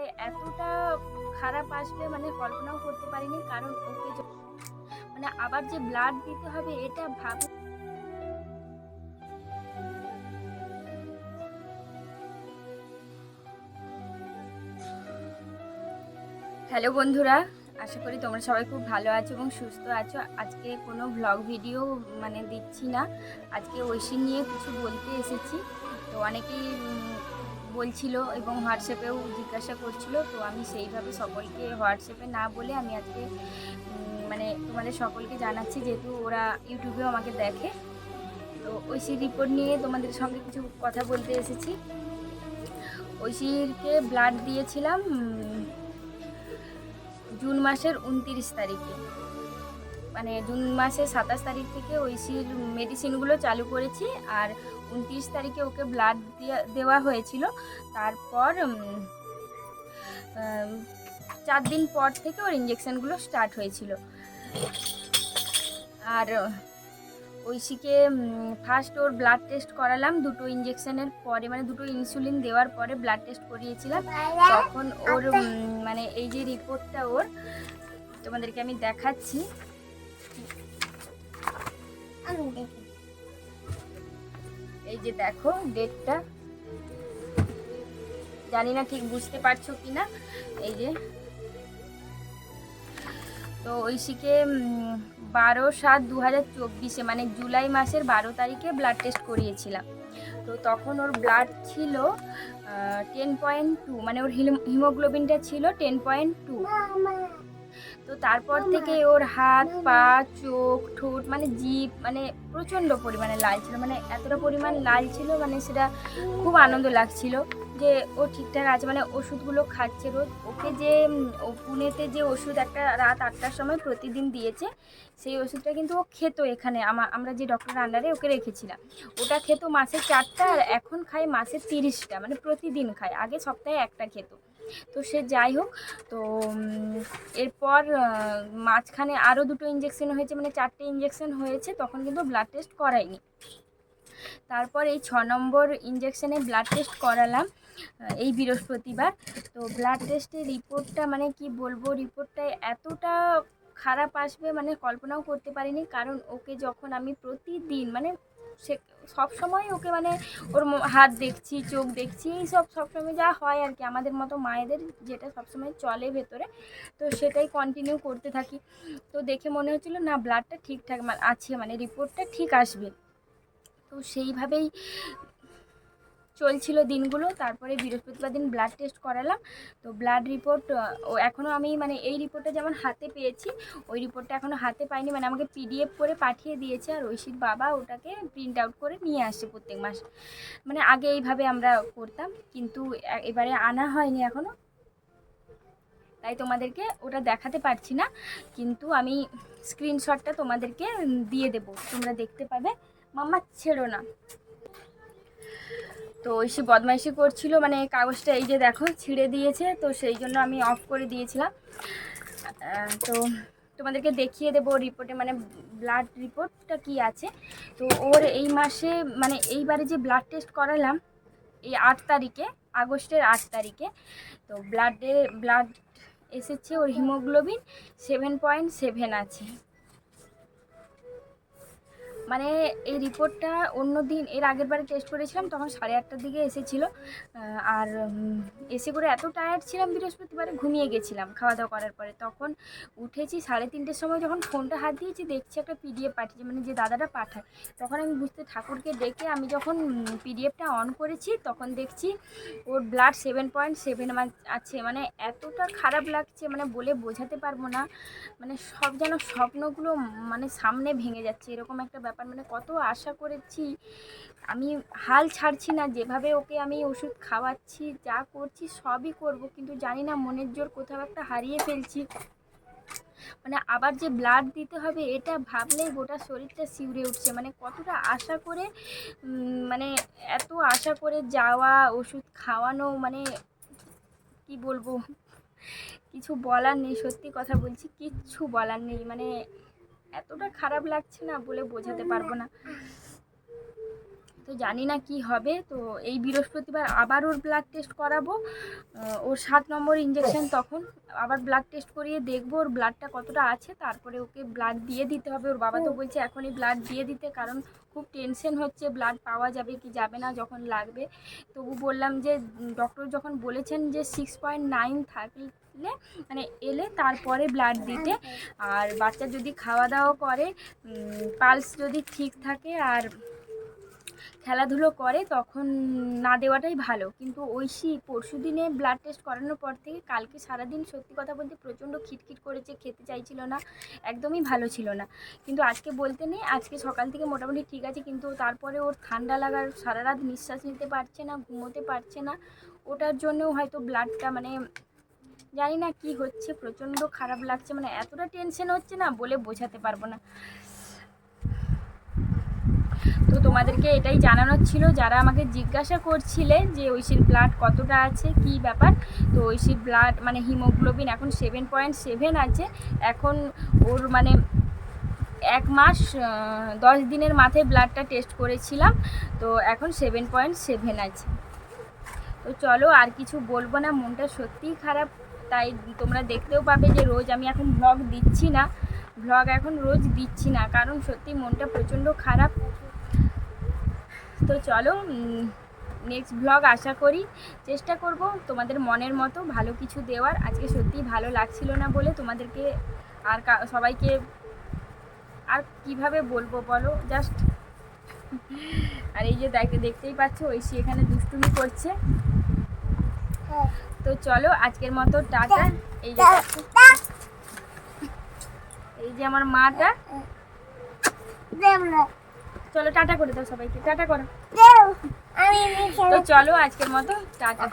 রিপোর্টটায় এতটা খারাপ আসবে মানে কল্পনাও করতে পারিনি, কারণ ওকে মানে আবার যে ব্লাড দিতে হবে এটা ভাব। হ্যালো বন্ধুরা, আশা করি তোমরা সবাই খুব ভালো আছো এবং সুস্থ আছো। আজকে কোনো ভ্লগ ভিডিও মানে দিচ্ছি না, আজকে ঐশী নিয়ে কিছু বলতে এসেছি। তো অনেকেই বলছিল এবং হোয়াটসঅ্যাপেও জিজ্ঞাসা করছিল, তো আমি সেইভাবে সকলকে হোয়াটসঅ্যাপে না বলে আমি আজকে মানে তোমাদের সকলকে জানাচ্ছি, যেহেতু ওরা ইউটিউবেও আমাকে দেখে। তো ঐশীর রিপোর্ট নিয়ে তোমাদের সঙ্গে কিছু কথা বলতে এসেছি। ঐশীকে ব্লাড দিয়েছিলাম জুন মাসের 29 তারিখে, মানে জুন মাসের 27 তারিখ থেকে ঐশীর মেডিসিনগুলো চালু করেছি, আর 29 তারিখে ওকে ব্লাড দেওয়া হয়েছিল। তারপর 4 দিন পর থেকে ওর ইঞ্জেকশনগুলো স্টার্ট হয়েছিল। আর ঐশীকে ফার্স্ট ওর ব্লাড টেস্ট করালাম দুটো ইঞ্জেকশনের পরে, মানে দুটো ইনসুলিন দেওয়ার পরে ব্লাড টেস্ট করিয়েছিলাম। তখন ওর মানে এই যে রিপোর্টটা ওর তোমাদেরকে আমি দেখাচ্ছি। এই যে দেখো ডেটটা, জানি না ঠিক বুঝতে পারছো কিনা। এই যে, তো ঐশীকে 12/7/2024 মানে জুলাই মাসের 12 তারিখে ব্লাড টেস্ট করিয়েছিলাম। তো তখন ওর ব্লাড ছিল 10.2, মানে ওর হিমোগ্লোবিনটা ছিল 10.2। তো তারপর থেকে ওর হাত, পা, চোখ, ঠোঁট, মানে জিভ মানে প্রচণ্ড পরিমাণে লাল ছিল, মানে এতটা পরিমাণ লাল ছিল, মানে সেটা খুব আনন্দ লাগছিল যে ও ঠিকঠাক আছে, মানে ওষুধগুলো খাচ্ছে রোজ। ওকে যে পুনেতে যে ওষুধ একটা রাত 8টার সময় প্রতিদিন দিয়েছে, সেই ওষুধটা কিন্তু ও খেত এখানে, আমরা যে ডক্টরের আন্ডারে ওকে রেখেছিলাম, ওটা খেত মাসে 4টা, আর এখন খায় মাসে 30টা, মানে প্রতিদিন খায়, আগে সপ্তাহে একটা খেত। তো সে যাই হোক, তো এরপর মাঝখানে আরও দুটো ইঞ্জেকশন হয়েছে, মানে 4টে ইঞ্জেকশন হয়েছে, তখন কিন্তু ব্লাড টেস্ট করাইনি। তারপর এই 6 নম্বর ইঞ্জেকশনে ব্লাড টেস্ট করালাম এই বৃহস্পতিবার। তো ব্লাড টেস্টের রিপোর্টটা মানে কি বলবো, রিপোর্টটা এতটা খারাপ আসবে মানে কল্পনাও করতে পারিনি, কারণ ওকে যখন আমি প্রতিদিন মানে সে সবসময় ওকে মানে ওর হাত দেখছি, চোখ দেখছি, এই সবসময় যা হয় আর কি, আমাদের মতো মায়েদের যেটা সবসময় চলে ভেতরে, তো সেটাই কন্টিনিউ করতে থাকি। তো দেখে মনে হচ্ছিলো না ব্লাডটা ঠিকঠাক আছে, মানে রিপোর্টটা ঠিক আসবে। তো সেইভাবেই চলছিল দিনগুলো। তারপরে বৃহস্পতিবার দিন ব্লাড টেস্ট করালাম। তো ব্লাড রিপোর্ট এখনও আমি মানে এই রিপোর্টটা যেমন হাতে পেয়েছি, ওই রিপোর্টটা এখনও হাতে পাইনি, মানে আমাকে পিডিএফ করে পাঠিয়ে দিয়েছে, আর ঐশীর বাবা ওটাকে প্রিন্ট আউট করে নিয়ে আসছে প্রত্যেক মাস। মানে আগে এইভাবে আমরা করতাম, কিন্তু এবারে আনা হয়নি এখনও, তাই তোমাদেরকে ওটা দেখাতে পারছি না, কিন্তু আমি স্ক্রিনশটটা তোমাদেরকে দিয়ে দেবো, তোমরা দেখতে পাবে। মাম্মা ছেড়ো না। তো ঐশী বদমাইশি করছিল, মানে কাগজটা এই যে দেখো ছিঁড়ে দিয়েছে, তো সেই জন্য আমি অফ করে দিয়েছিলাম। তো তোমাদেরকে দেখিয়ে দেবো রিপোর্টে, মানে ব্লাড রিপোর্টটা কি আছে। তো ওর এই মাসে মানে এইবারে যে ব্লাড টেস্ট করালাম এই 8 তারিখে, আগস্টের 8 তারিখে, তো ব্লাড এসেছে ওর হিমোগ্লোবিন 7.7 আছে। মানে এই রিপোর্টটা অন্য দিন এর আগের বারে টেস্ট করেছিলাম তখন 8:30টার দিকে এসেছিলো, আর এসে করে এত টায়ার্ড ছিলাম বৃহস্পতিবারে, ঘুমিয়ে গেছিলাম খাওয়া দাওয়া করার পরে। তখন উঠেছি 3:30টার সময়, যখন ফোনটা হাত দিয়েছি দেখছি একটা পিডিএফ পাঠিয়েছে, মানে যে দাদাটা পাঠায়, তখন আমি বুঝতে ঠাকুরকে ডেকে আমি যখন পিডিএফটা অন করেছি তখন দেখছি ওর ব্লাড 7.7 আছে। মানে এতটা খারাপ লাগছে, মানে বলে বোঝাতে পারবো না, মানে সব যেন স্বপ্নগুলো মানে সামনে ভেঙে যাচ্ছে, এরকম একটা ব্যাপার। মানে কত আশা করেছি, আমি হাল ছাড়ছি না, যেভাবে ওকে আমি ওষুধ খাওয়াচ্ছি, যা করছি সবই করব, কিন্তু জানি না মনের জোর কোথাও একটা হারিয়ে ফেলছি। মানে আবার যে ব্লাড দিতে হবে এটা ভাবলেই গোটা শরীরটা শিউরে উঠছে, মানে কতটা আশা করে মানে এত আশা করে যাওয়া, ওষুধ খাওয়ানো, মানে কি বলবো, কিছু বলার নেই, সত্যি কথা বলছি, কিচ্ছু বলার নেই, মানে এতটা খারাপ লাগছে না বলে বোঝাতে পারবো না। তো তো জানি না কি হবে। তো এই বৃহস্পতিবার আবার ওর ব্লাড টেস্ট করাবো, ওর 7 নম্বর ইঞ্জেকশন, তখন আবার ব্লাড টেস্ট করিয়ে দেখবো ওর ব্লাডটা কতটা আছে, তারপরে ওকে ব্লাড দিয়ে দিতে হবে। ওর বাবা তো বলছে এখনই ব্লাড দিয়ে দিতে, কারণ খুব টেনশন হচ্ছে ব্লাড পাওয়া যাবে কি যাবে না যখন লাগবে। তবু বললাম যে ডক্টর যখন বলেছেন যে 6.9 থাকলে মানে এলে তারপরে ব্লাড দিতে, আর বাচ্চা যদি খাওয়া দাওয়া করে, পালস যদি ঠিক থাকে আর খেলাধুলো করে, তখন না দেওয়াটাই ভালো। কিন্তু ঐশী পরশু দিনে ব্লাড টেস্ট করানোর পর থেকে কালকে সারাদিন সত্যি কথা বলতে প্রচণ্ড খিটখিট করেছে, খেতে চাইছিল না, একদমই ভালো ছিল না। কিন্তু আজকে বলতে নেই, আজকে সকাল থেকে মোটামুটি ঠিক আছে, কিন্তু তারপরে ওর ঠান্ডা লাগার, সারা রাত নিঃশ্বাস নিতে পারছে না, ঘুমোতে পারছে না, ওটার জন্যও হয়তো ব্লাডটা মানে জানি না কি হচ্ছে, প্রচণ্ড খারাপ লাগছে, মানে এতটা টেনশন হচ্ছে না বলে বোঝাতে পারবো না। তো তোমাদেরকে এটাই জানানোর ছিল, যারা আমাকে জিজ্ঞাসা করছিলে যে ঐশীর ব্লাড কতটা আছে, কি ব্যাপার। তো ঐশীর ব্লাড মানে হিমোগ্লোবিন এখন 7.7 আছে। এখন ওর মানে 1 মাস 10 দিনের মাথায় ব্লাডটা টেস্ট করেছিলাম, তো এখন 7.7 আছে। তো চলো আর কিছু বলবো না, মনটা সত্যিই খারাপ। তাই তোমরা দেখতেও পাবে যে রোজ আমি এখন ব্লগ দিচ্ছি না, ব্লগ এখন রোজ দিচ্ছি না, কারণ সত্যি মনটা প্রচণ্ড খারাপ। তো চলো নেক্সট ব্লগ আশা করি চেষ্টা করব তোমাদের মনের মতো ভালো কিছু দেওয়ার। আজকে সত্যিই ভালো লাগছিল না বলে তোমাদেরকে আর সবাইকে আর কিভাবে বলবো বলো, জাস্ট। আর এই যে দেখতেই পাচ্ছ ঐশী এখানে দুষ্টুমি করছে। তো চলো আজকের মতো টাটা। এই যে আমার মাটা, চলো টাটা করে দাও সবাইকে, টাটা করো। তো চলো আজকের মতো টাটা।